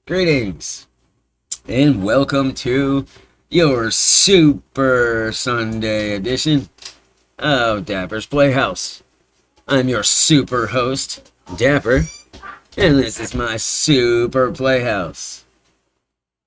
Greetings and welcome to your Super Sunday edition of Dapper's Playhouse. I'm your super host, Dapper, and this is my Super Playhouse.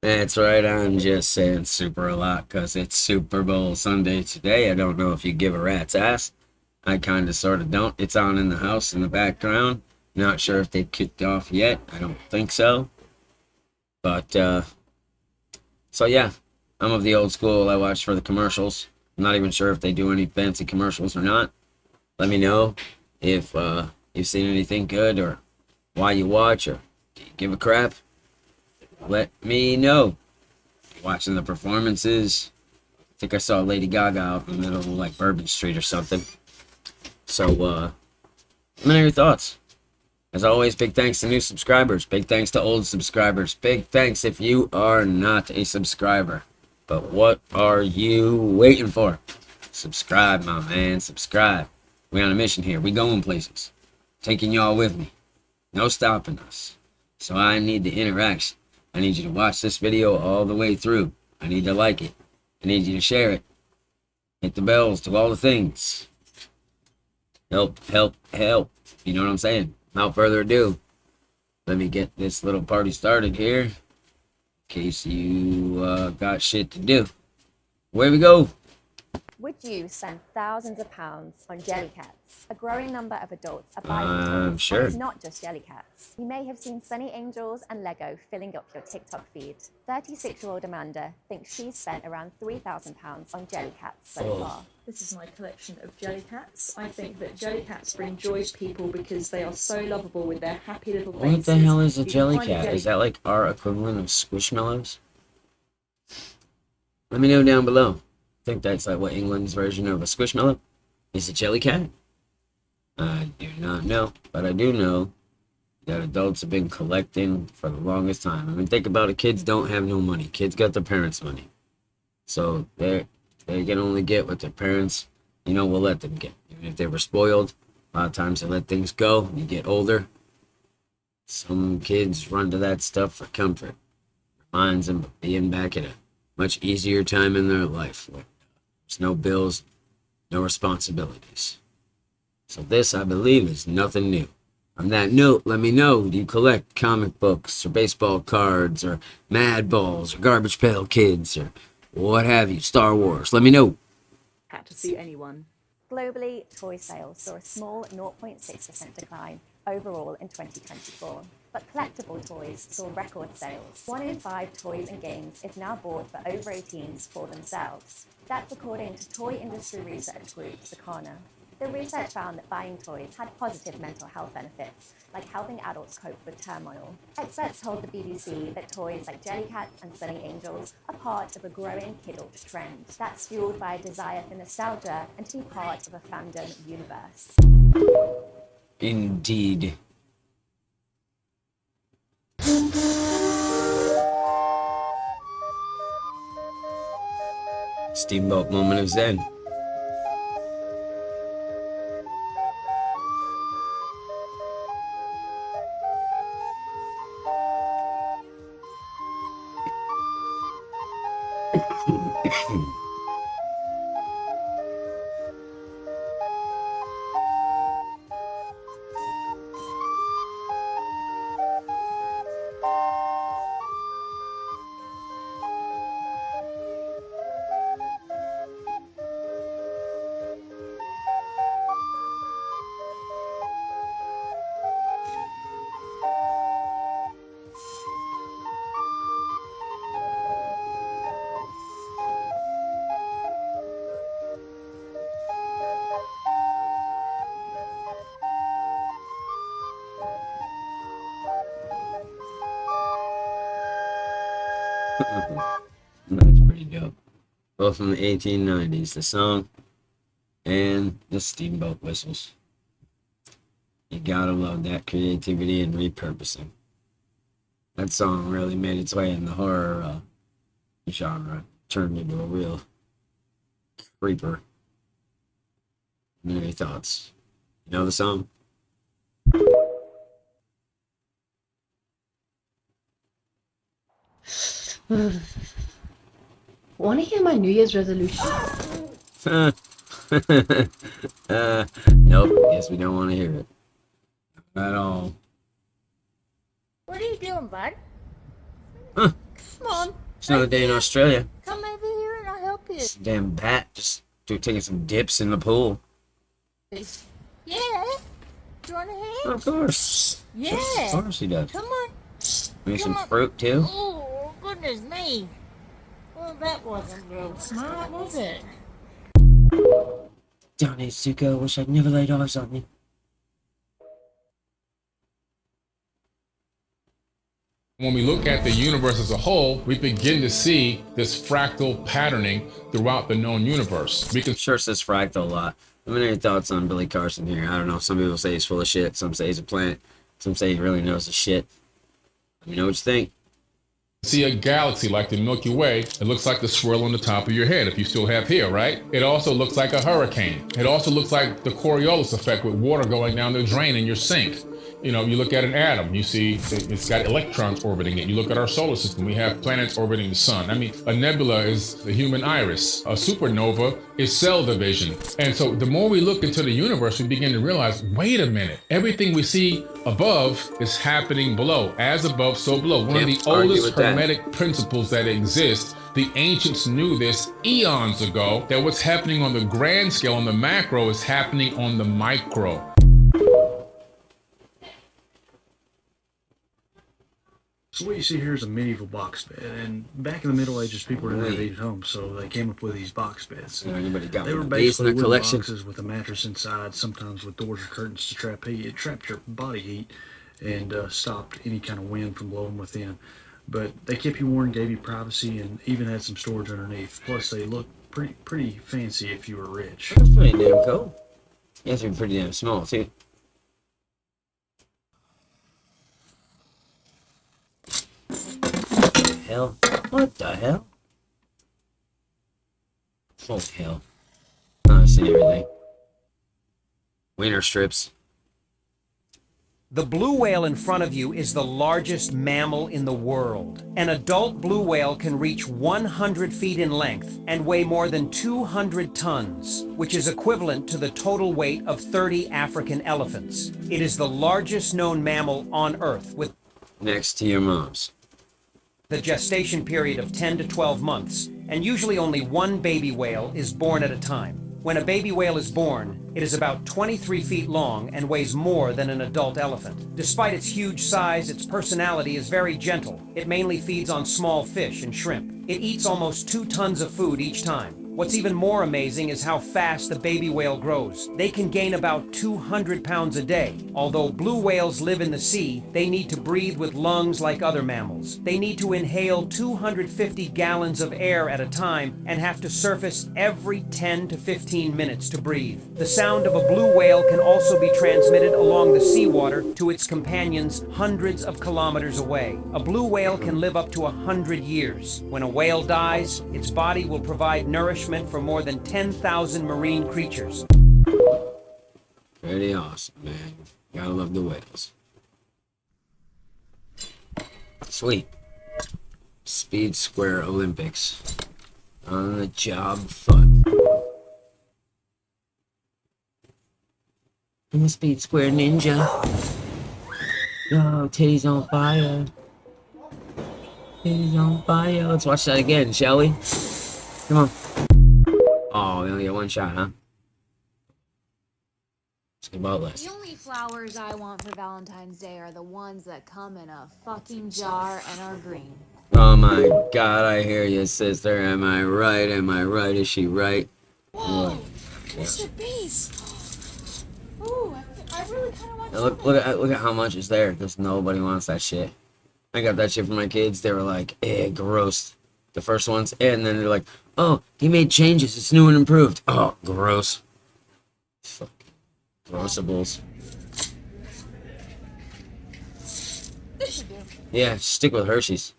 That's right, I'm just saying super a lot because it's Super Bowl Sunday today. I don't know if you give a rat's ass. I kinda sorta don't. It's on in the house in the background. Not sure if they've kicked off yet. I don't think so. But, so yeah, I'm of the old school. I watch for the commercials. I'm not even sure if they do any fancy commercials or not. Let me know if you've seen anything good or why you watch or do you give a crap. Let me know. Watching the performances. I think I saw Lady Gaga out in the middle of like Bourbon Street or something. So, let me know your thoughts. As always, big thanks to new subscribers. Big thanks to old subscribers. Big thanks if you are not a subscriber. But what are you waiting for? Subscribe, my man. Subscribe. We on a mission here. We going places. Taking y'all with me. No stopping us. So I need the interaction. I need you to watch this video all the way through. I need to like it. I need you to share it. Hit the bells. Do all the things. Help, help, help. You know what I'm saying? Without further ado, let me get this little party started here. In case you got shit to do. Away we go. Would you spend thousands of pounds on jelly cats? A growing number of adults are buying toys. Sure. And it's not just jelly cats. You may have seen Sunny Angels and Lego filling up your TikTok feed. 36-year-old Amanda thinks she's spent around £3,000 on jelly cats so far. This is my collection of jelly cats. I think that jelly cats bring joy to people because they are so lovable with their happy little faces. What the hell is a You can jelly find a cat? Is that like our equivalent of Squishmallows? Let me know down below. I think that's like what England's version of a Squishmallow is. A jelly cat? I do not know, but I do know that adults have been collecting for the longest time. I mean, think about it. Kids don't have no money. Kids got their parents' money, so they can only get what their parents, will let them get. Even if they were spoiled, a lot of times they let things go. When you get older, some kids run to that stuff for comfort. Reminds them of being back at a much easier time in their life. There's no bills, no responsibilities. So this, I believe, is nothing new. On that note, let me know, do you collect comic books or baseball cards or Mad Balls or Garbage Pail Kids or what have you, Star Wars? Let me know. cat to suit anyone. Globally, toy sales saw a small 0.6% decline overall in 2024. But collectible toys saw record sales. 1 in 5 toys and games is now bought for over 18s for themselves. That's according to toy industry research group Sakana. The research found that buying toys had positive mental health benefits, like helping adults cope with turmoil. Experts told the BBC that toys like jelly cats and Sunny Angels are part of a growing kidult trend that's fueled by a desire for nostalgia and to be part of a fandom universe. Indeed. Steamboat moment of Zen. That's pretty dope. Both from the 1890s, the song and the steamboat whistles. You gotta love that creativity and repurposing. That song really made its way in the horror genre, turned into a real creeper. What are your thoughts? You know the song? Want to hear my New Year's resolution? Nope. Guess we don't want to hear it. Not at all. What are you doing, bud? Huh. Come on. It's another day in Australia. Come over here and I'll help you. This damn bat just taking some dips in the pool. Yeah. Do you want a hand? Of course. Yeah. Of course he does. Come on. Maybe some Come on. fruit too. Oh, goodness me. Well, that wasn't real smart, was it? Darn it, Zuko. Wish I'd never laid eyes on you. When we look at the universe as a whole, we begin to see this fractal patterning throughout the known universe. We can Sure says fractal a lot. Let me know your thoughts on Billy Carson here. I don't know. Some people say he's full of shit. Some say he's a plant. Some say he really knows his shit. Let me know what you think. see a galaxy like the Milky Way. It looks like the swirl on the top of your head if you still have hair, right? It also looks like a hurricane. It also looks like the Coriolis effect with water going down the drain in your sink. You know, you look at an atom, you see it's got electrons orbiting it. You look at our solar system, we have planets orbiting the sun. I mean, a nebula is the human iris. A supernova is cell division. And so the more we look into the universe, we begin to realize, wait a minute, everything we see above is happening below. As above, so below. One of the oldest hermetic principles that exist. The ancients knew this eons ago, that what's happening on the grand scale, on the macro, is happening on the micro. So what you see here is a medieval box bed, and back in the Middle Ages, people didn't have these homes, so they came up with these box beds. So anybody got They were one of these in basically their wooden collection? boxes with a mattress inside, sometimes with doors or curtains to trap heat. It trapped your body heat and stopped any kind of wind from blowing within. But they kept you warm, gave you privacy, and even had some storage underneath. Plus, they looked pretty fancy if you were rich. That's pretty damn cool. You have to be pretty damn small, too. Hell? What the hell? Holy hell. Oh, I've seen everything. Wiener strips. The blue whale in front of you is the largest mammal in the world. An adult blue whale can reach 100 feet in length and weigh more than 200 tons, which is equivalent to the total weight of 30 African elephants. It is the largest known mammal on Earth, with Next to your mom's. the gestation period of 10 to 12 months, and usually only one baby whale is born at a time. When a baby whale is born, it is about 23 feet long and weighs more than an adult elephant. Despite its huge size, its personality is very gentle. It mainly feeds on small fish and shrimp. It eats almost 2 tons of food each time. What's even more amazing is how fast the baby whale grows. They can gain about 200 pounds a day. Although blue whales live in the sea, they need to breathe with lungs like other mammals. They need to inhale 250 gallons of air at a time and have to surface every 10 to 15 minutes to breathe. The sound of a blue whale can also be transmitted along the seawater to its companions hundreds of kilometers away. A blue whale can live up to 100 years. When a whale dies, its body will provide nourishment for more than 10,000 marine creatures. Pretty awesome, man. Gotta love the whales. Sweet. Speed Square Olympics. On the job fun. I'm a Speed Square ninja. Yo, titties on fire. Titties on fire. Let's watch that again, shall we? Come on. Oh, we only get one shot, huh? Let's get about less. The only flowers I want for Valentine's Day are the ones that come in a fucking jar and are green. Oh my god, I hear you, sister. Am I right? Am I right? Is she right? Whoa, What? Mr. Beast. Ooh, I really kind of want Now look at how much is there, because nobody wants that shit. I got that shit for my kids. They were like, eh, gross. The first ones, and then they're like, oh, he made changes. It's new and improved. Oh, gross. Fuck. Grossables. Yeah, stick with Hershey's.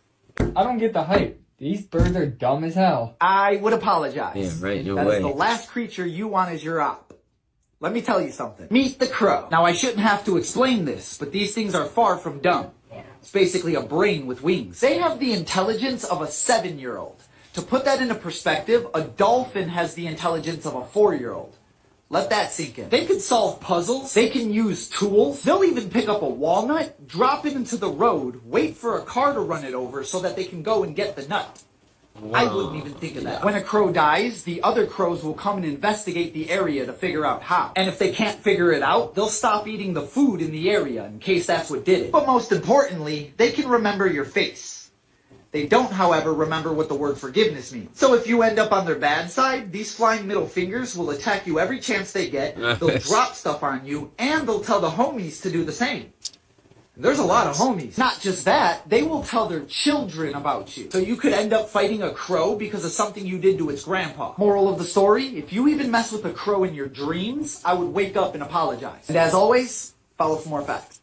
I don't get the hype. These birds are dumb as hell. I would apologize. Yeah, right, no That way. is the last creature you want as your op. Let me tell you something. Meet the crow. Now, I shouldn't have to explain this, but these things are far from dumb. It's basically a brain with wings. They have the intelligence of a 7-year-old. To put that into perspective, a dolphin has the intelligence of a 4-year-old. Let that sink in. They can solve puzzles. They can use tools. They'll even pick up a walnut, drop it into the road, wait for a car to run it over so that they can go and get the nut. I wouldn't even think of that. When a crow dies, the other crows will come and investigate the area to figure out how. And if they can't figure it out, they'll stop eating the food in the area in case that's what did it. But most importantly, they can remember your face. They don't, however, remember what the word forgiveness means. So if you end up on their bad side, these flying middle fingers will attack you every chance they get, they'll drop stuff on you, and they'll tell the homies to do the same. There's a lot of homies. Not just that, they will tell their children about you. So you could end up fighting a crow because of something you did to its grandpa. Moral of the story, if you even mess with a crow in your dreams, I would wake up and apologize. And as always, follow for more facts.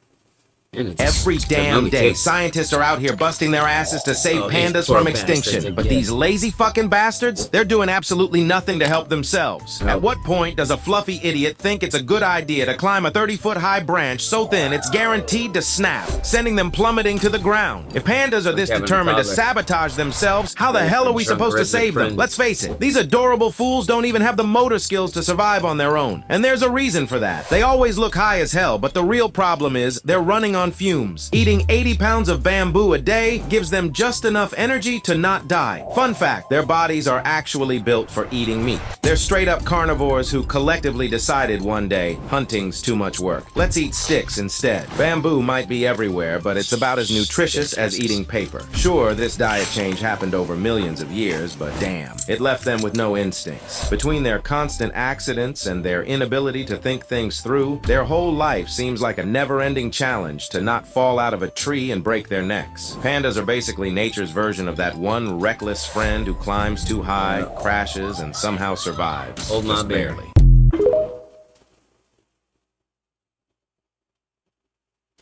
Every damn day, scientists are out here busting their asses to save pandas from extinction. But these lazy fucking bastards, they're doing absolutely nothing to help themselves. At what point does a fluffy idiot think it's a good idea to climb a 30-foot high branch so thin it's guaranteed to snap, sending them plummeting to the ground? If pandas are this determined to sabotage themselves, how the hell are we supposed to save them? Let's face it, these adorable fools don't even have the motor skills to survive on their own. And there's a reason for that. They always look high as hell, but the real problem is they're running on fumes. Eating 80 pounds of bamboo a day gives them just enough energy to not die. Fun fact, their bodies are actually built for eating meat. They're straight up carnivores who collectively decided one day, hunting's too much work. Let's eat sticks instead. Bamboo might be everywhere, but it's about as nutritious as eating paper. Sure, this diet change happened over millions of years, but damn, it left them with no instincts. Between their constant accidents and their inability to think things through, their whole life seems like a never-ending challenge to not fall out of a tree and break their necks. Pandas are basically nature's version of that one reckless friend who climbs too high, crashes, and somehow survives. Hold my Just beer. barely.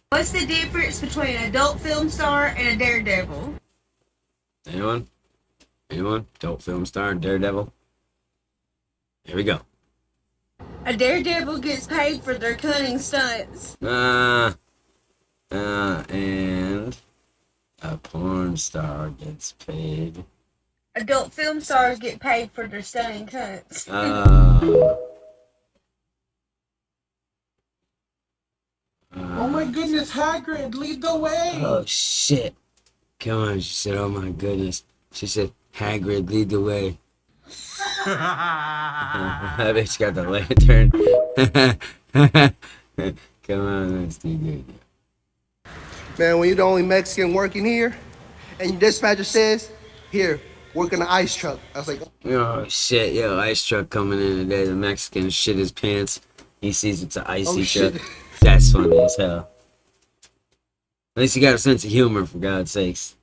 What's the difference between an adult film star and a daredevil? Anyone? Anyone? Adult film star and Daredevil? Here we go. A daredevil gets paid for their cunning stunts. And a porn star gets paid. Adult film stars get paid for their stunning cunts. Oh my goodness, Hagrid, lead the way! Oh shit. Come on, she said, oh my goodness. She said, Hagrid, lead the way. That bitch got the lantern. Come on, let's do good. Man, when you're the only Mexican working here, and your dispatcher says, here, work in the ice truck. I was like, oh shit, yo, ice truck coming in today. The Mexican shit his pants. He sees it's an icy truck. That's funny as hell. At least he got a sense of humor, for God's sakes.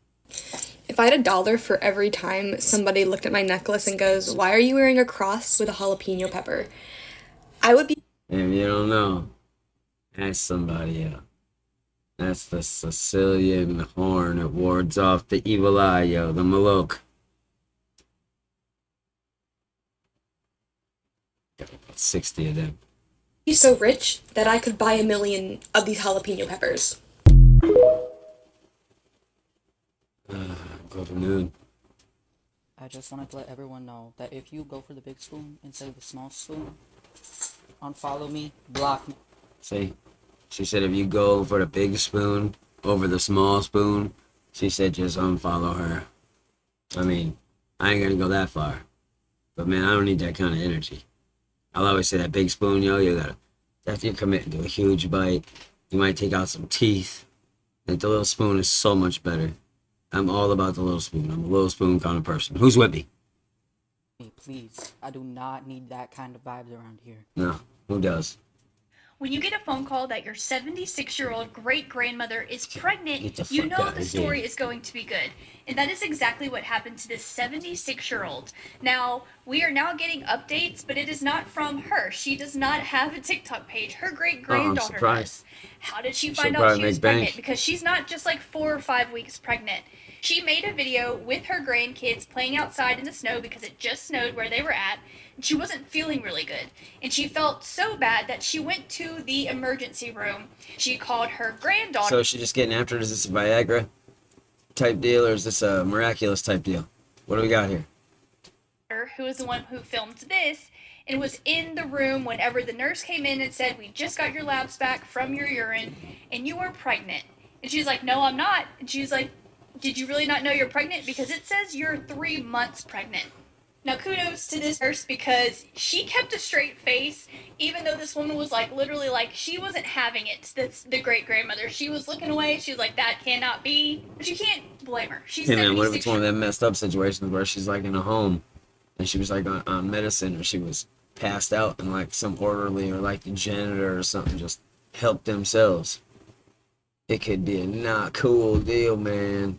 If I had $1 for every time somebody looked at my necklace and goes, why are you wearing a cross with a jalapeno pepper? I would be... If you don't know, ask somebody else. That's the Sicilian horn. It wards off the evil eye, yo, the Maloke. Got about 60 of them. Be so rich that I could buy 1 million of these jalapeno peppers. Good afternoon. I just wanted to let everyone know that if you go for the big spoon instead of the small spoon, unfollow me, block me. See? She said if you go for the big spoon over the small spoon, she said just unfollow her. I mean, I ain't gonna go that far. But man, I don't need that kind of energy. I'll always say that big spoon, yo, you're committing to a huge bite. You might take out some teeth. Like the little spoon is so much better. I'm all about the little spoon. I'm a little spoon kind of person. Who's with me? Please, I do not need that kind of vibes around here. No, who does? When you get a phone call that your 76-year-old great-grandmother is pregnant, you know the story is going to be good. And that is exactly what happened to this 76-year-old. Now, we are now getting updates, but it is not from her. She does not have a TikTok page. Her great-granddaughter does. How did she find out she was pregnant? Because she's not just like 4 or 5 weeks pregnant. She made a video with her grandkids playing outside in the snow because it just snowed where they were at. And she wasn't feeling really good. And she felt so bad that she went to to the emergency room. She called her granddaughter. So is she just getting after it? Is this a Viagra type deal, or is this a miraculous type deal? What do we got here? Who is the one who filmed this and was in the room whenever the nurse came in and said, "We just got your labs back from your urine and you are pregnant." And she's like, "No, I'm not." And she's like, "Did you really not know you're pregnant? Because it says you're 3 months pregnant." Now, kudos to this nurse because she kept a straight face, even though this woman was like, literally, like, she wasn't having it. That's the great grandmother. She was looking away. She was like, "That cannot be." But you can't blame her. She's Hey man, what if 76 it's one of them messed up situations where she's like in a home and she was like on medicine, or she was passed out and like some orderly or like the janitor or something just helped themselves? It could be a not cool deal, man.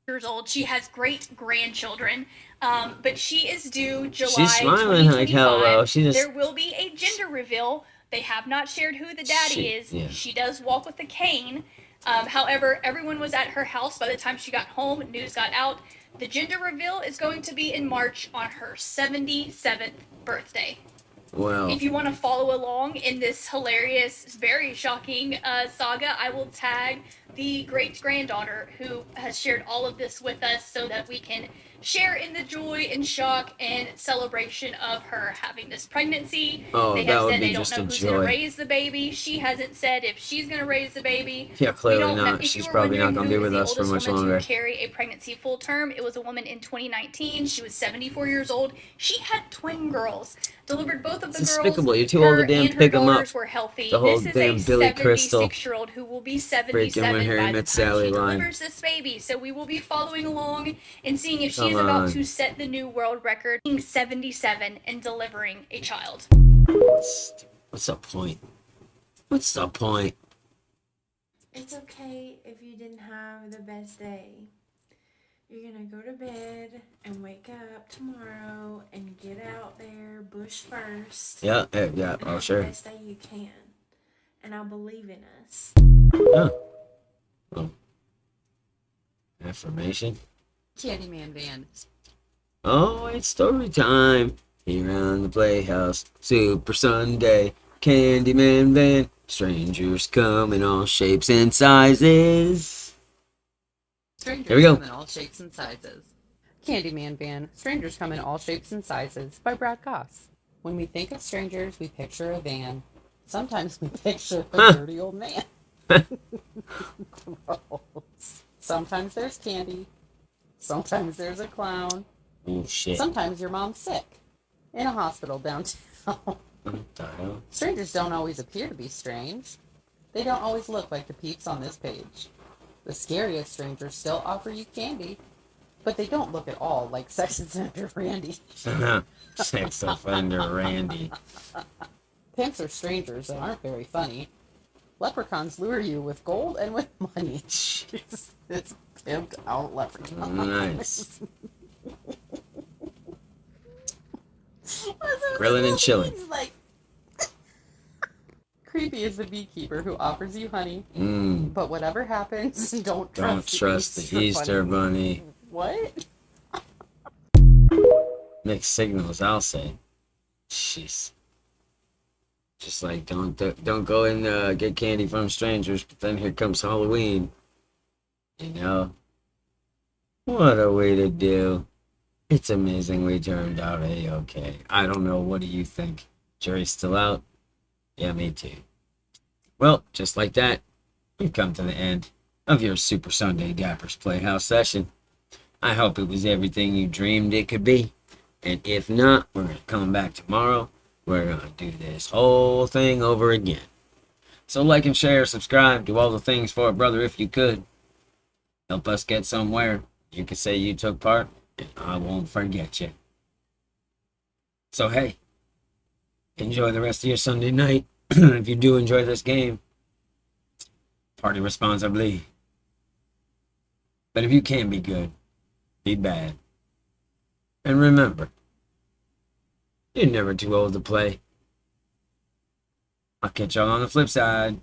years old. She has great grandchildren, but she is due July. She's smiling like hell, though. She just... There will be a gender reveal. They have not shared who the daddy is. Yeah. She does walk with a cane. However, everyone was at her house by the time she got home. News got out. The gender reveal is going to be in March on her 77th birthday. Well, if you want to follow along in this hilarious, very shocking saga, I will tag the great-granddaughter who has shared all of this with us so that we can share in the joy and shock and celebration of her having this pregnancy. Oh, they that have would said be they don't just know a who's going to joy. raise the baby. She hasn't said if she's going to raise the baby. Yeah, clearly We don't know. not. If She's you were probably not wondering gonna be who with is us the for oldest much woman longer. to carry a pregnancy full term, it was a woman in 2019. She was 74 years old. She had twin girls. Delivered both of the It's girls. despicable. You're too old to Her damn and her pick 'em up. daughters were healthy. The whole This is damn a Billy Crystal 76-year-old who will be freaking 77 when Harry by the Met time Sally she line. delivers this baby. So we will be following along and seeing if she Come is about on. to set the new world record, being 77 and delivering a child. What's the point? What's the point? It's okay if you didn't have the best day. You're gonna go to bed and wake up tomorrow and get out there bush first. Yeah, yeah, and oh have sure. the best day you can. And I believe in us. Huh. Oh. Affirmation. Candyman van. Oh, it's story time. Here on the Playhouse. Super Sunday. Candyman van. Strangers come in all shapes and sizes. Strangers Here we go. come in all shapes and sizes. Candyman van. Strangers come in all shapes and sizes by Brad Goss. When we think of strangers, we picture a van. Sometimes we picture a dirty old man. Gross. Sometimes there's candy. Sometimes there's a clown. Oh shit. Sometimes your mom's sick. In a hospital downtown. What the hell? Strangers don't always appear to be strange. They don't always look like the peeps on this page. The scariest strangers still offer you candy, but they don't look at all like sex offender Randy. Sex offender Randy. Pimps are strangers that aren't very funny. Leprechauns lure you with gold and with money. It's pimped out leprechaun. Nice. Grilling and chilling. Like, creepy is the beekeeper who offers you honey. Mm. But whatever happens, don't Trust the Easter Bunny. What? Mixed signals, I'll say. Jeez. Just like don't go and get candy from strangers, but then here comes Halloween. You know? What a way to do. It's amazing we turned out A-okay. I don't know, what do you think? Jury's still out? Yeah, me too. Well, just like that, we've come to the end of your Super Sunday Dappers Playhouse session. I hope it was everything you dreamed it could be. And if not, we're going to come back tomorrow. We're going to do this whole thing over again. So like and share, subscribe, do all the things for a brother if you could. Help us get somewhere. You can say you took part, and I won't forget you. So hey, enjoy the rest of your Sunday night. If you do enjoy this game, party responsibly. But if you can be good, be bad. And remember, you're never too old to play. I'll catch y'all on the flip side.